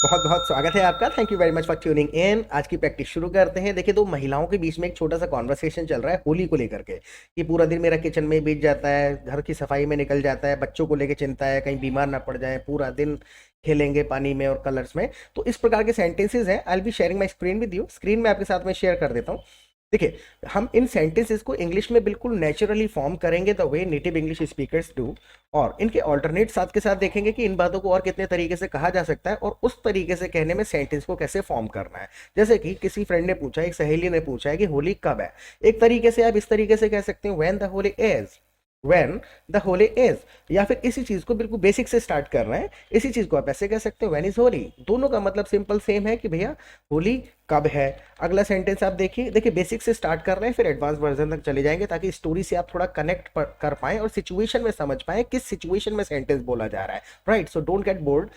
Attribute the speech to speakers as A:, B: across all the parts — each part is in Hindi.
A: बहुत बहुत स्वागत है आपका। Thank you very much for tuning in. आज की प्रैक्टिस शुरू करते हैं। देखिए, दो महिलाओं के बीच में एक छोटा सा कॉन्वर्सेशन चल रहा है होली को लेकर के कि पूरा दिन मेरा किचन में ही बीत जाता है, घर की सफाई में निकल जाता है, बच्चों को लेकर चिंता है कहीं बीमार ना पड़ जाए, पूरा दिन खेलेंगे पानी में और कलर्स में। तो इस प्रकार के सेंटेंसेस हैं। I will be sharing my screen with you. Screen में आपके साथ में शेयर कर देता हूँ। देखिए, हम इन सेंटेंसेस को इंग्लिश में बिल्कुल नेचुरली फॉर्म करेंगे the way native English speakers do, और इनके ऑल्टरनेट साथ के साथ देखेंगे कि इन बातों को और कितने तरीके से कहा जा सकता है और उस तरीके से कहने में सेंटेंस को कैसे फॉर्म करना है। जैसे कि किसी फ्रेंड ने पूछा, एक सहेली ने पूछा है कि होली कब है। एक तरीके से आप इस तरीके से कह सकते हैं when the Holi is, when the Holi is. या फिर इसी चीज को बिल्कुल बेसिक से स्टार्ट कर रहे हैं, इसी चीज को आप ऐसे कह सकते हैं व्हेन इज होली। दोनों का मतलब सिंपल सेम है कि भैया होली कब है। अगला सेंटेंस आप देखिए, देखिए बेसिक से स्टार्ट कर रहे हैं फिर एडवांस वर्जन तक चले जाएंगे ताकि स्टोरी से आप थोड़ा कनेक्ट कर पाएं और सिचुएशन में समझ पाएं किस सिचुएशन में सेंटेंस बोला जा रहा है। Right, so don't get bored,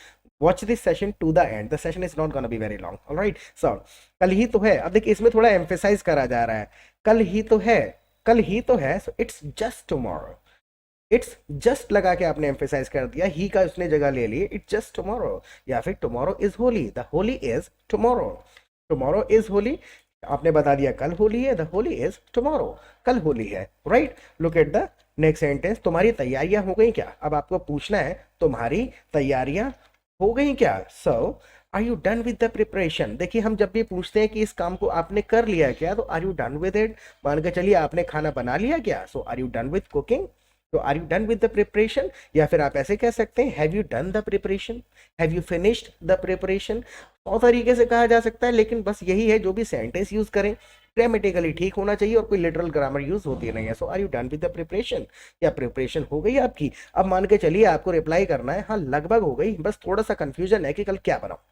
A: watch this session to the end. The session is not gonna be very long. Alright, so कल ही तो है। अब देखिए, इसमें थोड़ा एम्फेसाइज करा जा रहा है, कल ही तो है, कल ही तो है। So it's just tomorrow. It's just लगा के आपने एम्फेसाइज कर दिया, ही का उसने जगह ले ली, इट्स जस्ट टुमारो। या फिर tomorrow is Holi, the Holi is tomorrow. Tomorrow is Holi, आपने बता दिया कल होली है, द होली इज टुमारो, कल होली है। Right, look at the next sentence. तुम्हारी तैयारियां हो गई क्या? अब आपको पूछना है तुम्हारी तैयारियां हो गई क्या। So are you done with the preparation. देखिए, हम जब भी पूछते हैं कि इस काम को आपने कर लिया क्या, तो are you done with it. मान के चलिए आपने खाना बना लिया क्या, so are you done with cooking. तो are you done with the preparation. या फिर आप ऐसे कह सकते हैं have you done the preparation, have you finished the preparation. बहुत तरीके से कहा जा सकता है, लेकिन बस यही है, जो भी सेंटेंस यूज करें ग्रामेटिकली ठीक होना चाहिए और कोई लिटरल ग्रामर यूज होती नहीं है। So are you done with the preparation, या प्रिपरेशन हो गई आपकी। अब मान के चलिए आपको रिप्लाई करना है हाँ लगभग हो गई, बस थोड़ा सा कंफ्यूजन है कि कल क्या बनाऊं।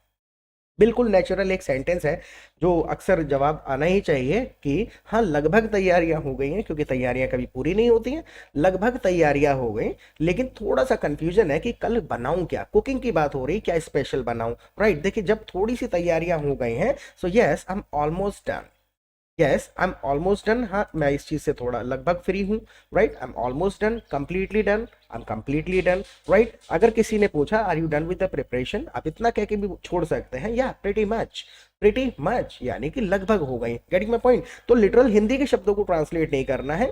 A: बिल्कुल नेचुरल एक सेंटेंस है जो अक्सर जवाब आना ही चाहिए कि हाँ लगभग तैयारियां हो गई हैं, क्योंकि तैयारियां कभी पूरी नहीं होती हैं। लगभग तैयारियां हो गई, लेकिन थोड़ा सा कंफ्यूजन है कि कल बनाऊं क्या। कुकिंग की बात हो रही, क्या स्पेशल बनाऊं। राइट, देखिए जब थोड़ी सी तैयारियां हो गई हैं, so yes I am almost done. Yes I am almost done, हाँ मैं इस चीज से थोड़ा लगभग फ्री हूँ। Right, I am almost done, completely done, I am completely done. Right, अगर किसी ने पूछा are you done with the preparation, आप इतना कह के भी छोड़ सकते हैं या प्रीटी मच, प्रीटी मच यानी कि लगभग हो गई। Getting my point. तो लिटरल हिंदी के शब्दों को ट्रांसलेट नहीं करना है,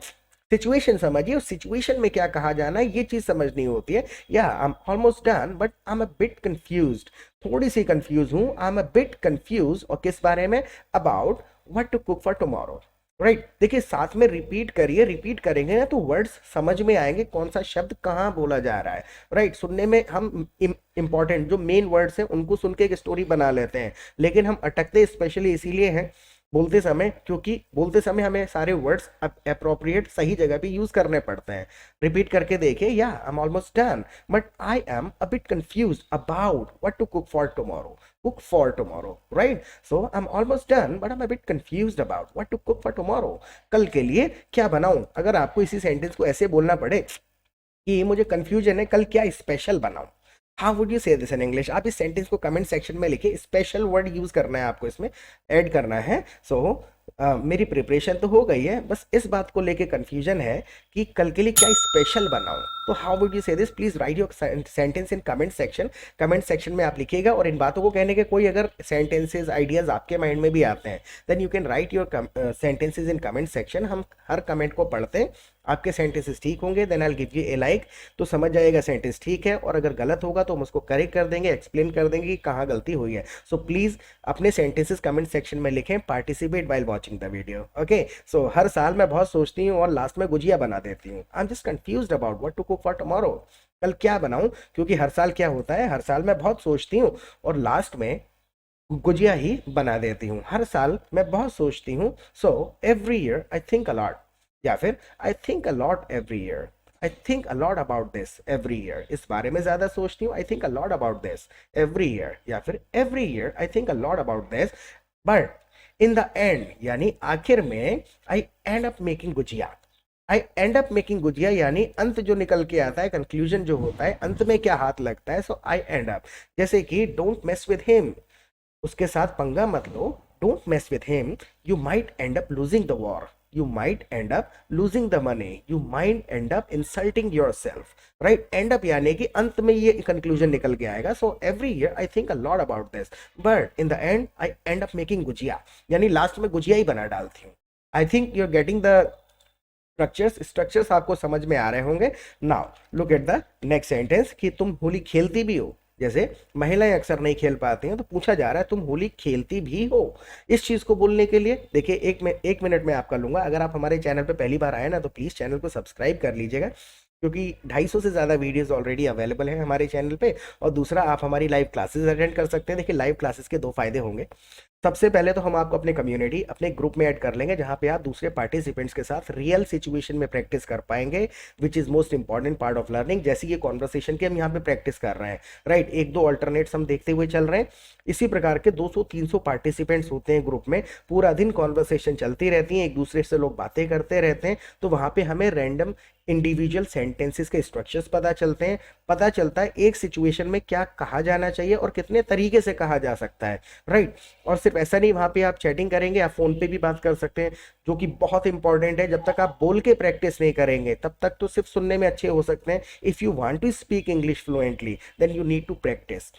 A: सिचुएशन समझिए, उस सिचुएशन में क्या कहा जाना है ये चीज समझनी होती है। या I am almost done but I am a bit confused, थोड़ी सी कंफ्यूज हूं, I am a bit confuse. और किस बारे में? About what to cook for tomorrow. Right, देखिए साथ में रिपीट करिए, रिपीट करेंगे ना तो वर्ड्स समझ में आएंगे कौन सा शब्द कहाँ बोला जा रहा है। राइट, सुनने में हम इंपॉर्टेंट जो मेन वर्ड्स हैं उनको सुन के एक स्टोरी बना लेते हैं, लेकिन हम अटकते स्पेशली इसीलिए हैं बोलते समय, क्योंकि बोलते समय हमें सारे वर्ड्स अप्रोप्रिएट सही जगह पे यूज करने पड़ते हैं। रिपीट करके देखिए, या I am almost done but I am a bit confuse about what to cook for tomorrow. Cook for tomorrow, right. So I am almost done but I am a bit confused about what to cook for tomorrow. कल के लिए क्या बनाऊं। अगर आपको इसी सेंटेंस को ऐसे बोलना पड़े कि मुझे कंफ्यूजन है कल क्या स्पेशल बनाऊं, हाउ वुड यू से दिस इन इंग्लिश। आप इस सेंटेंस को कमेंट सेक्शन में लिखिए, स्पेशल वर्ड यूज करना है आपको, इसमें ऐड करना है। सो मेरी प्रिपरेशन तो हो गई है, बस इस बात को लेके कंफ्यूजन है कि कल के लिए क्या स्पेशल बनाऊं। तो हाउ वुड यू से this, please right your sentence in comment section. Comment section में आप लिखिएगा, और इन बातों को कहने के कोई अगर सेंटेंसेस आइडियाज आपके माइंड में भी आते हैं, then you can write your sentences in comment section. हम हर कमेंट को पढ़ते हैं, आपके सेंटेंसेस ठीक होंगे then I give you a like, तो समझ जाएगा सेंटेंस ठीक है, और अगर गलत होगा तो हम उसको करेक्ट कर देंगे, एक्सप्लेन कर देंगे कि कहाँ गलती हुई है। सो प्लीज अपने सेंटेंसेस कमेंट सेक्शन में लिखें, participate while watching the video. Okay, so हर साल मैं बहुत सोचती हूँ और लास्ट में गुजिया बना देती हूँ। I am just confused about what to cook for tomorrow. कल क्या बनाऊं, क्योंकि हर साल क्या होता है, हर साल मैं बहुत सोचती हूँ और लास्ट में गुजिया ही बना देती हूँ। हर साल मैं बहुत सोचती हूँ, so every year I think a lot. या फिर I think a lot every year, I think a lot about this every year. इस बारे में ज्यादा सोचती हूँ, I think a lot about this every year. या फिर every year I think a lot about this but in the end, यानी आखिर में, I end up making gujiya. I end up making gujiya यानी अंत जो निकल के आता है, कंक्लूजन जो होता है, अंत में क्या हाथ लगता है। सो आई एंड अप, जैसे कि डोंट मेस विद हिम, उसके साथ पंगा मत लो, don't mess with him, you might end up losing the war. you might end up losing the money, you might end up insulting yourself, right? End up यानी कि अंत में ये कंक्लूजन निकल के आएगा. So every year I think a lot about this, but in the end I end up making gujiya, यानी लास्ट में गुजिया ही बना डालती हूँ. I think you're getting the structures आपको समझ में आ रहे होंगे. Now look at the next sentence कि तुम होली खेलती भी हो. जैसे महिलाएं अक्सर नहीं खेल पाती हैं, तो पूछा जा रहा है तुम होली खेलती भी हो. इस चीज को बोलने के लिए देखिए एक मिनट में आपका लूंगा. अगर आप हमारे चैनल पे पहली बार आए ना, तो प्लीज चैनल को सब्सक्राइब कर लीजिएगा, क्योंकि 250 से ज़्यादा वीडियोस ऑलरेडी अवेलेबल हैं हमारे चैनल पे. और दूसरा, आप हमारी लाइव क्लासेस अटेंड कर सकते हैं. देखिए, लाइव क्लासेस के दो फायदे होंगे. सबसे पहले तो हम आपको अपने कम्युनिटी, अपने ग्रुप में ऐड कर लेंगे, जहां पे आप दूसरे पार्टिसिपेंट्स के साथ रियल सिचुएशन में प्रैक्टिस कर पाएंगे, which is most important part of learning. जैसे ये कॉन्वर्सेशन की हम यहाँ पे प्रैक्टिस कर रहे हैं, राइट? एक दो अल्टरनेट्स हम देखते हुए चल रहे हैं. इसी प्रकार के 200-300 पार्टिसिपेंट्स होते हैं ग्रुप में. पूरा दिन कॉन्वर्सेशन चलती रहती है, एक दूसरे से लोग बातें करते रहते हैं. तो वहां पे हमें रैंडम इंडिविजुअल सेंटेंसेस के स्ट्रक्चर्स पता चलते हैं. पता चलता है एक सिचुएशन में क्या कहा जाना चाहिए और कितने तरीके से कहा जा सकता है, राइट? और सिर्फ ऐसा नहीं, वहां पे आप चैटिंग करेंगे, आप फोन पे भी बात कर सकते हैं, जो कि बहुत इंपॉर्टेंट है. जब तक आप बोल के प्रैक्टिस नहीं करेंगे, तब तक तो सिर्फ सुनने में अच्छे हो सकते हैं. If you want to speak English fluently, then you need to practice.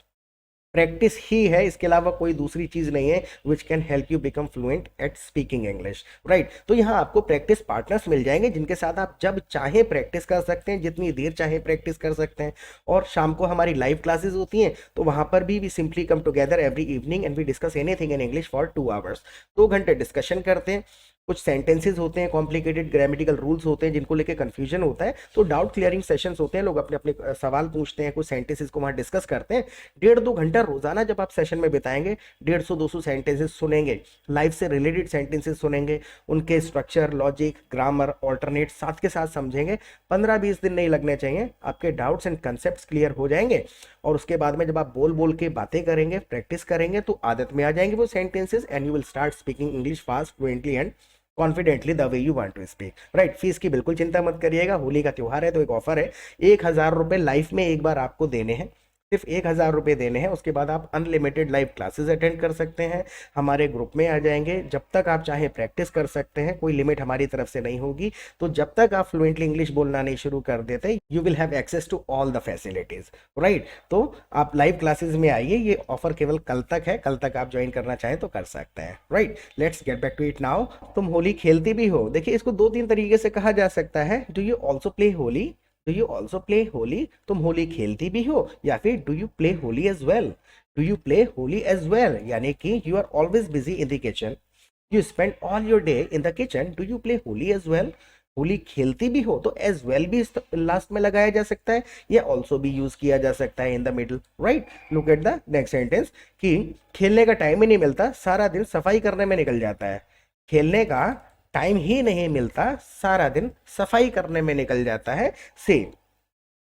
A: Practice ही है, इसके अलावा कोई दूसरी चीज नहीं है which can help you become fluent at speaking English, right? तो यहाँ आपको प्रैक्टिस पार्टनर्स मिल जाएंगे, जिनके साथ आप जब चाहे प्रैक्टिस कर सकते हैं, जितनी देर चाहे प्रैक्टिस कर सकते हैं. और शाम को हमारी लाइव क्लासेस होती हैं, तो वहां पर भी we simply come together every evening and we discuss anything in English for 2 hours. 2 घंटे डिस्कशन करते हैं. कुछ सेंटेंसेस होते हैं, कॉम्प्लिकेटेड ग्रामेटिकल रूल्स होते हैं, जिनको लेके कंफ्यूजन होता है, तो डाउट क्लियरिंग सेशंस होते हैं. लोग अपने अपने सवाल पूछते हैं, कुछ सेंटेंसेस को वहाँ डिस्कस करते हैं. 1.5-2 घंटा रोजाना जब आप सेशन में बिताएंगे, 150-200 सेंटेंसेस सुनेंगे, लाइफ से रिलेटेड सेंटेंसेस सुनेंगे, उनके स्ट्रक्चर, लॉजिक, ग्रामर, ऑल्टरनेट साथ के साथ समझेंगे. 15-20 दिन नहीं लगने चाहिए, आपके डाउट्स एंड कंसेप्ट क्लियर हो जाएंगे. और उसके बाद में जब आप बोल बोल के बातें करेंगे, प्रैक्टिस करेंगे, तो आदत में आ जाएंगे वो sentences, and you will start speaking English fast, fluently and confidently the way you want to speak, right? Fees की बिल्कुल चिंता मत करिएगा. होली का त्योहार है, तो एक ऑफर है. 1,000 रुपये लाइफ में एक बार आपको देने हैं, सिर्फ 1,000 रुपये देने हैं. उसके बाद आप अनलिमिटेड लाइव क्लासेस अटेंड कर सकते हैं, हमारे ग्रुप में आ जाएंगे. जब तक आप चाहे प्रैक्टिस कर सकते हैं, कोई लिमिट हमारी तरफ से नहीं होगी. तो जब तक आप फ्लुएंटली इंग्लिश बोलना नहीं शुरू कर देते, you will have access to all the facilities, right? तो आप लाइव क्लासेस में आइए. ये ऑफर केवल कल तक है, कल तक आप ज्वाइन करना चाहें तो कर सकते हैं, right? Let's get back to it now. तुम होली खेलती भी हो. देखिए, इसको 2-3 तरीके से कहा जा सकता है. Do you also play Holi? Do you also play Holi? तुम होली खेलती भी हो. या फिर do you play Holi as well? Do you play Holi as well, यानी कि you are always busy in the kitchen, you spend all your day in the kitchen. Do you play Holi as well? Holi खेलती भी हो, तो एज वेल भी लास्ट में लगाया जा सकता है, या ऑल्सो भी यूज किया जा सकता है in the middle, right? Look at the next sentence कि खेलने का टाइम ही नहीं मिलता, सारा दिन सफाई करने में निकल जाता है. खेलने का टाइम ही नहीं मिलता, सारा दिन सफाई करने में निकल जाता है. से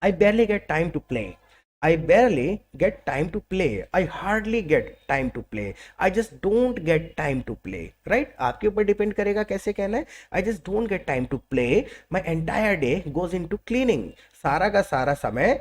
A: आई barely get time to play. I barely get time to play. I hardly get time to play. I just don't get time to play. Right? आपके ऊपर डिपेंड करेगा कैसे कहना है. I just don't get time to play. My entire day goes into cleaning. सारा का सारा समय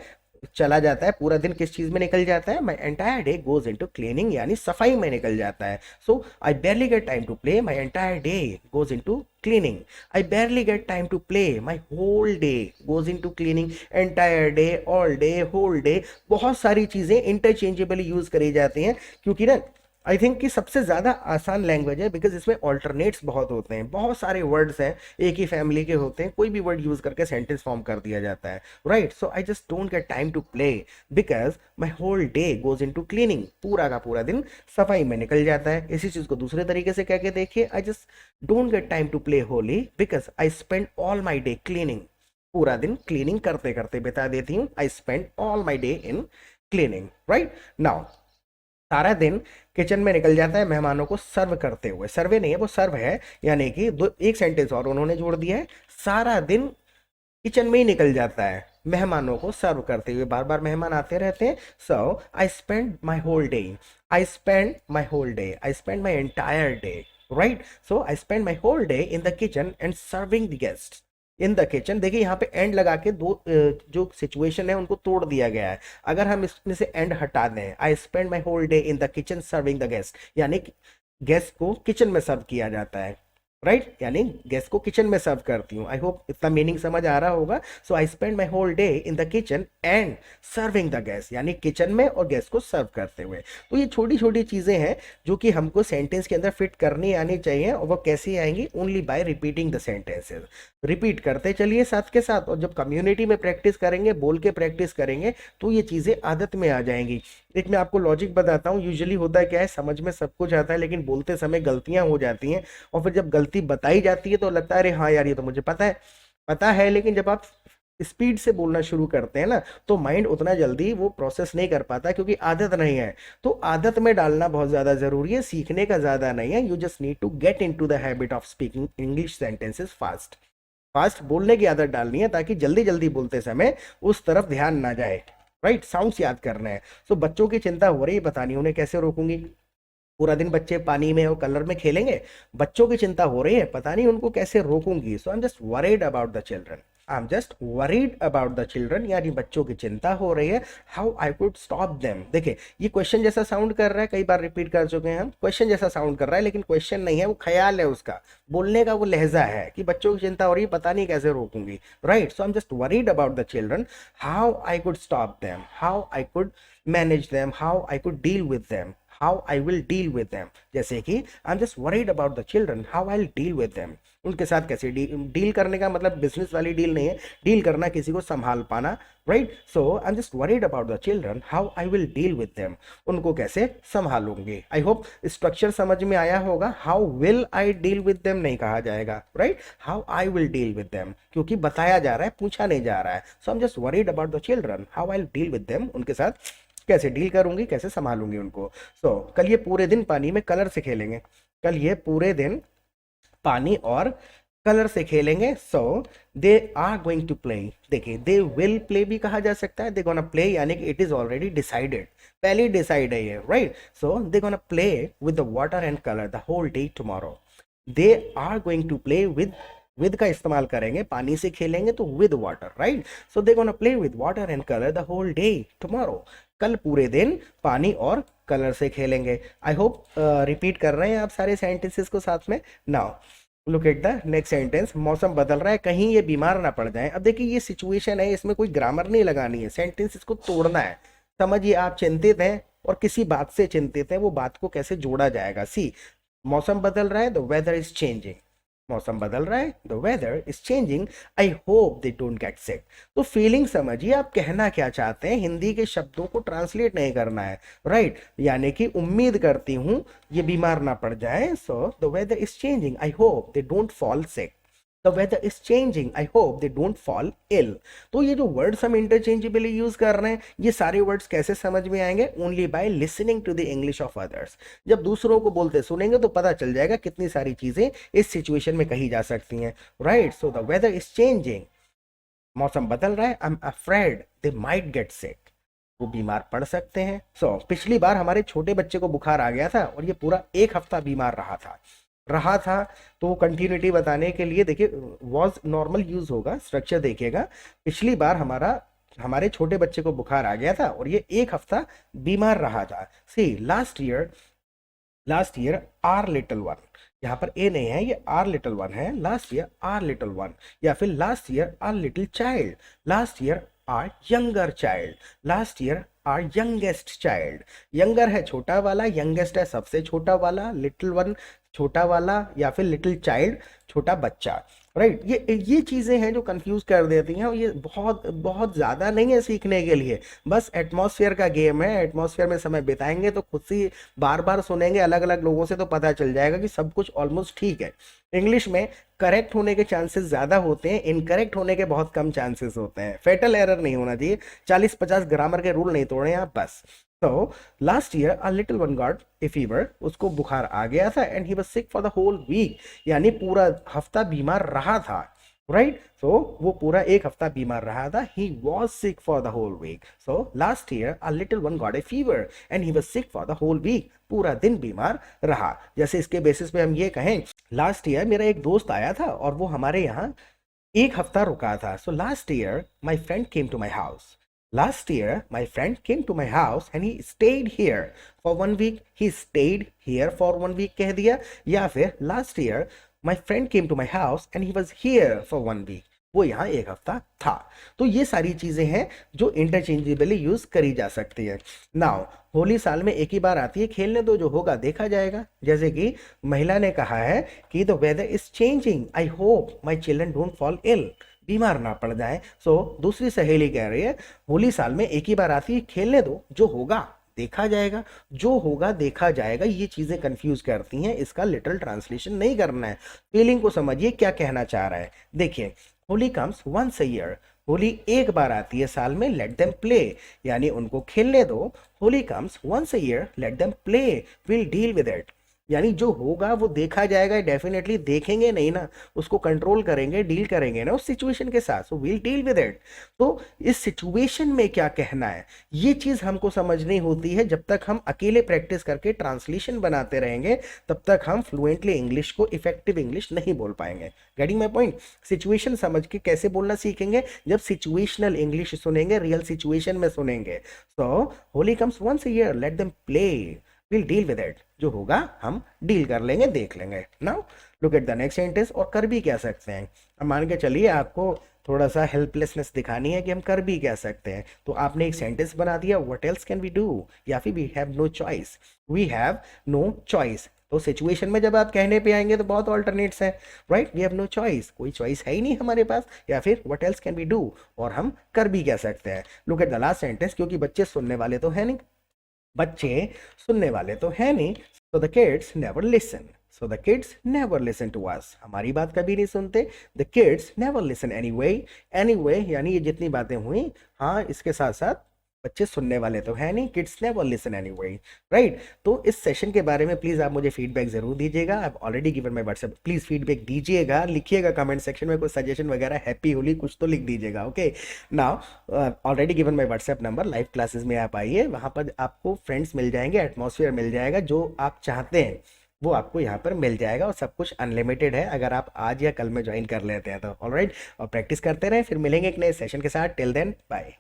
A: चला जाता है, पूरा दिन किस चीज में निकल जाता है? माई entire day goes into cleaning, यानी सफाई में निकल जाता है. So I barely get time to play. My entire day goes into cleaning. I barely get time to play. My whole day goes into cleaning. Entire day, all day, whole day. बहुत सारी चीजें इंटरचेंजेबली यूज करी जाती हैं, क्योंकि ना आई थिंक कि सबसे ज़्यादा आसान लैंग्वेज है, बिकॉज इसमें ऑल्टरनेट्स बहुत होते हैं, बहुत सारे वर्ड्स हैं, एक ही फैमिली के होते हैं, कोई भी वर्ड यूज करके सेंटेंस फॉर्म कर दिया जाता है, right? So I just don't get time to play because my whole day goes into cleaning. पूरा का पूरा दिन सफाई में निकल जाता है. इसी चीज़ को दूसरे तरीके से कह के देखिए, I just don't get time to play Holi because I spend all my day cleaning. पूरा दिन क्लीनिंग करते करते बिता देती हूँ. I spend all my day in cleaning, right? Now सारा दिन किचन में निकल जाता है मेहमानों को सर्व करते हुए. सर्वे नहीं है, वो सर्व है, यानी कि एक सेंटेंस और उन्होंने जोड़ दिया है. सारा दिन किचन में ही निकल जाता है मेहमानों को सर्व करते हुए. बार बार मेहमान आते रहते हैं. So I spend my whole day. I spend my whole day. I spend my entire day, right? So I spend my whole day in the kitchen and serving the guest in the kitchen. देखिए, यहाँ पे एंड लगा के दो जो सिचुएशन है उनको तोड़ दिया गया है. अगर हम इसमें से एंड हटा दें, I spend my whole day in the kitchen serving the guest, यानी गेस्ट को किचन में सर्व किया जाता है. राइट, यानी गैस को किचन में सर्व करती हूँ। आई होप इतना मीनिंग समझ आ रहा होगा। So I spend my whole day in the kitchen and serving the guest, यानी किचन में और गैस को सर्व करते हुए। तो ये छोटी छोटी चीज़ें हैं जो कि हमको सेंटेंस के अंदर फिट करनी आनी चाहिए, और वो कैसे आएंगी? Only by repeating the sentences. Repeat करते चलिए साथ के साथ, और जब कम्युनिटी में प्रैक्टिस करेंगे, बोल के प्रैक्टिस करेंगे, तो ये चीज़ें आदत में आ जाएंगी। एक मैं आपको लॉजिक बताता हूँ। यूजुअली होता है क्या है, समझ में सब कुछ आता है लेकिन बोलते समय गलतियां हो जाती हैं, और फिर जब गलती बताई जाती है तो लगता है अरे हाँ यार ये तो मुझे पता है। लेकिन जब आप स्पीड से बोलना शुरू करते हैं ना, तो माइंड उतना जल्दी वो प्रोसेस नहीं कर पाता, क्योंकि आदत नहीं है। तो आदत में डालना बहुत ज्यादा जरूरी है, सीखने का ज्यादा नहीं है। You just need to get into the habit of speaking English sentences fast. Fast बोलने की आदत डालनी है, ताकि जल्दी जल्दी बोलते समय उस तरफ ध्यान ना जाए। राइट, साउंड्स याद करने हैं। सो बच्चों की चिंता हो रही है, पता नहीं उन्हें कैसे रोकूंगी। पूरा दिन बच्चे पानी में और कलर में खेलेंगे, बच्चों की चिंता हो रही है, पता नहीं उनको कैसे रोकूंगी। So I am just worried about the children. I am just worried about the children, यानी बच्चों की चिंता हो रही है। How I could stop them. देखिए, ये क्वेश्चन जैसा साउंड कर रहा है, कई बार रिपीट कर चुके हैं हम। क्वेश्चन जैसा साउंड कर रहा है, लेकिन क्वेश्चन नहीं है, वो ख्याल है उसका, बोलने का वो लहजा है कि बच्चों की चिंता हो रही है, पता नहीं कैसे रोकूंगी। Right, so I am just worried about the children, how I could stop them, how I could manage them, how I could deal with them, how I will deal with them। जैसे कि I'm just worried about the children, how I'll deal with them। उनके साथ कैसे डील करने का मतलब बिजनेस वाली डील नहीं है, डील करना किसी को संभाल पाना। Right, so I am just worried about the children, how I will deal with them. उनको कैसे संभालूंगी। आई होप स्ट्रक्चर समझ में आया होगा। How will I deal with them नहीं कहा जाएगा, right, how I will deal with them, क्योंकि बताया जा रहा है, पूछा नहीं जा रहा है। So I am just worried about the children, how I deal with them. उनके साथ कैसे डील करूंगी, कैसे संभालूंगी उनको। कल ये पूरे दिन पानी में कलर से खेलेंगे। कल ये पूरे दिन पानी और कलर से खेलेंगे। They are going to play. देखिए, दे विल प्ले भी कहा जा सकता है। दे गोना प्ले यानी कि इट इज ऑलरेडी डिसाइडेड, पहले डिसाइड है ये। Right, so they gonna play with the water and colour the whole day tomorrow. They are going to play with का इस्तेमाल करेंगे, पानी से खेलेंगे तो with water. Right, so they gonna play with water and colour the whole day tomorrow. कल पूरे दिन पानी और कलर से खेलेंगे। आई होप रिपीट कर रहे हैं आप सारे सेंटेंसेस को साथ में। Now look at the next sentence. मौसम बदल रहा है, कहीं ये बीमार ना पड़ जाए। अब देखिए, ये सिचुएशन है, इसमें कोई ग्रामर नहीं लगानी है, सेंटेंसेस को तोड़ना है। समझिए, आप चिंतित हैं और किसी बात से चिंतित हैं, वो बात को कैसे जोड़ा जाएगा। सी, मौसम बदल रहा है, द वेदर इज चेंजिंग। मौसम बदल रहा है, the weather is changing, I hope they don't get sick. तो फीलिंग समझिए, आप कहना क्या चाहते हैं, हिंदी के शब्दों को ट्रांसलेट नहीं करना है। राइट, यानी कि उम्मीद करती हूं ये बीमार ना पड़ जाए। So the weather is changing, I hope they don't fall sick. The weather is changing, I hope they don't fall ill. तो ये जो वर्ड्स हम इंटरचेंजेबली यूज कर रहे हैं, ये सारे वर्ड्स कैसे समझ में आएंगे? Only by listening to the English of others. जब दूसरों को बोलते सुनेंगे तो पता चल जाएगा कितनी सारी चीजें इस सिचुएशन में कही जा सकती हैं। Right, so the weather is changing, मौसम बदल रहा है, I am afraid they might get sick, वो बीमार पड़ सकते हैं। पिछली बार हमारे छोटे बच्चे को बुखार आ गया था और ये पूरा एक हफ्ता बीमार रहा था। तो कंटिन्यूटी बताने के लिए देखिए, वॉज नॉर्मल यूज होगा, स्ट्रक्चर देखिएगा। पिछली बार हमारे छोटे बच्चे को बुखार आ गया था और ये एक हफ्ता बीमार रहा था। See, last year our little one, यहाँ पर ए नहीं है, ये आर लिटिल वन है। Last year our little one, या फिर last year our little child, last year our younger child, last year our youngest child. Younger है छोटा वाला, यंगेस्ट है सबसे छोटा वाला, लिटिल वन छोटा वाला, या फिर लिटिल चाइल्ड छोटा बच्चा। राइट, ये चीजें हैं जो कंफ्यूज कर देती हैं, और ये बहुत बहुत ज्यादा नहीं है सीखने के लिए। बस एटमॉस्फेयर का गेम है, एटमॉस्फेयर में समय बिताएंगे तो खुद से बार बार सुनेंगे अलग अलग लोगों से, तो पता चल जाएगा कि सब कुछ ऑलमोस्ट ठीक है। इंग्लिश में करेक्ट होने के चांसेस ज्यादा होते हैं, इनकरेक्ट होने के बहुत कम चांसेस होते हैं। फेटल एरर नहीं होना चाहिए, 40-50 ग्रामर के रूल नहीं तोड़े आप बस। तो last year a little one got a fever, उसको बुखार आ गया था, and he was sick for the whole week, यानी पूरा हफ्ता बीमार रहा था। राइट, सो वो पूरा एक हफ्ता बीमार रहा था। He was sick for the whole week. So last year a little one got a fever and he was sick for the whole week, पूरा दिन बीमार रहा। जैसे इसके बेसिस पे हम ये कहें, लास्ट ईयर मेरा एक दोस्त आया था और वो हमारे यहाँ एक हफ्ता रुका था। So last year my friend came to my house, last year my friend came to my house and he stayed here for 1 week, he stayed here for 1 week कह दिया। या फिर last year my friend came to my house and he was here for 1 week, वो यहाँ 1 हफ्ता था। तो ये सारी चीजें हैं जो इंटरचेंजेबली यूज करी जा सकती है। नाउ होली साल में एक ही बार आती है, खेलने दो, जो होगा देखा जाएगा। जैसे कि महिला ने कहा है कि the weather is changing, I hope my children don't fall ill, बीमार ना पड़ जाए। सो दूसरी सहेली कह रही है होली साल में एक ही बार आती है, खेलने दो, जो होगा देखा जाएगा। जो होगा देखा जाएगा, ये चीजें कंफ्यूज करती हैं, इसका लिटरल ट्रांसलेशन नहीं करना है। फीलिंग को समझिए क्या कहना चाह रहा है। देखिए, Holi comes once a year, Holi एक बार आती है साल में, लेट देम प्ले, यानी उनको खेलने दो। Holi comes once a year, let them play, will deal with it, यानी जो होगा वो देखा जाएगा। डेफिनेटली देखेंगे नहीं ना, उसको कंट्रोल करेंगे, डील करेंगे ना उस सिचुएशन के साथ। So will deal with it. तो इस सिचुएशन में क्या कहना है, ये चीज हमको समझनी होती है। जब तक हम अकेले प्रैक्टिस करके ट्रांसलेशन बनाते रहेंगे, तब तक हम फ्लुएंटली इंग्लिश को, इफेक्टिव इंग्लिश नहीं बोल पाएंगे। Getting my point. सिचुएशन समझ के कैसे बोलना सीखेंगे, जब सिचुएशनल इंग्लिश सुनेंगे, रियल सिचुएशन में सुनेंगे। So Holi comes once a year, let them play, will deal with it, जो होगा हम डील कर लेंगे, देख लेंगे। Now look at the next sentence. और कर भी कह सकते हैं। अब मान के चलिए आपको थोड़ा सा हेल्पलेसनेस दिखानी है कि हम कर भी कह सकते हैं, तो आपने एक सेंटेंस बना दिया, what else can we do, या फिर we have no choice, we have no choice. तो सिचुएशन में जब आप कहने पे आएंगे तो बहुत ऑल्टरनेट्स हैं, right. We have no choice, कोई चॉइस है ही नहीं हमारे पास, या फिर what else can we do, और हम कर भी कह सकते हैं। Look at the last sentence, क्योंकि बच्चे सुनने वाले तो है नहीं, बच्चे सुनने वाले तो है नहीं। So the kids never listen, so the kids never listen to us, हमारी बात कभी नहीं सुनते। The kids never listen anyway, anyway यानी ये जितनी बातें हुई, हाँ इसके साथ साथ बच्चे सुनने वाले तो है नहीं, kids never listen anyway, right. तो इस सेशन के बारे में प्लीज आप मुझे फीडबैक जरूर दीजिएगा। I already given my WhatsApp, please feedback दीजिएगा, लिखिएगा कमेंट सेक्शन में कोई सजेशन वगैरह, हैप्पी होली कुछ तो लिख दीजिएगा। Okay, now already given my WhatsApp number, live classes में आप आइए, वहां पर आपको फ्रेंड्स मिल जाएंगे, एटमॉस्फेयर मिल जाएगा, जो आप चाहते हैं वो आपको यहाँ पर मिल जाएगा, और सब कुछ अनलिमिटेड है अगर आप आज या कल में ज्वाइन कर लेते हैं तो। ऑलराइट, और प्रैक्टिस करते रहें, फिर मिलेंगे एक नए सेशन के साथ। Till then bye.